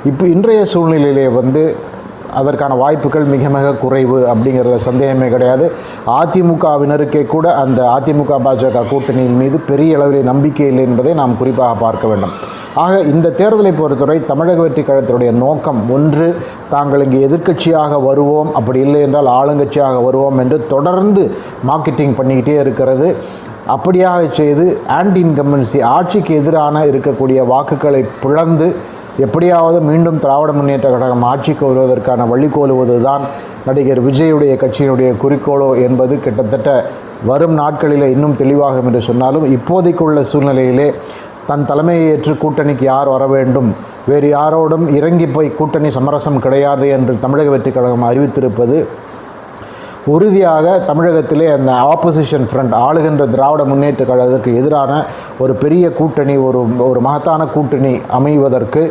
இப்போ இன்றைய சூழ்நிலையிலே அதற்கான வாய்ப்புகள் மிக மிக குறைவு அப்படிங்கிறத சந்தேகமே கிடையாது. அதிமுகவினருக்கே கூட அந்த அதிமுக பாஜக கூட்டணியின் மீது பெரிய அளவில் நம்பிக்கை இல்லை என்பதை நாம் குறிப்பாக பார்க்க வேண்டும். ஆக இந்த தேர்தலை பொறுத்தவரை தமிழக வெற்றி கழகத்தினுடைய நோக்கம் ஒன்று, தாங்கள் இங்கே எதிர்க்கட்சியாக வருவோம், அப்படி இல்லை என்றால் ஆளுங்கட்சியாக வருவோம் என்று தொடர்ந்து மார்க்கெட்டிங் பண்ணிக்கிட்டே இருக்கிறது. அப்படியாக செய்து ஆன்டி இன்கம்பன்சி, ஆட்சிக்கு எதிரான இருக்கக்கூடிய வாக்குகளை பிளந்து எப்படியாவது மீண்டும் திராவிட முன்னேற்ற கழகம் ஆட்சிக்கு வருவதற்கான வழிகோலுவது தான் நடிகர் விஜயுடைய கட்சியினுடைய குறிக்கோளோ என்பது கிட்டத்தட்ட வரும் நாட்களில் இன்னும் தெளிவாகும் என்று சொன்னாலும், இப்போதைக்குள்ள சூழ்நிலையிலே தன் தலைமையை ஏற்று கூட்டணிக்கு யார் வர வேண்டும், வேறு யாரோடும் இறங்கி போய் கூட்டணி சமரசம் கிடையாது என்று தமிழக வெற்றி கழகம் அறிவித்திருப்பது உறுதியாக தமிழகத்திலே அந்த ஆப்போசிஷன் ஃப்ரண்ட், ஆளுகின்ற திராவிட முன்னேற்ற கழகத்திற்கு எதிரான ஒரு பெரிய கூட்டணி, ஒரு மகத்தான கூட்டணி அமைவதற்கு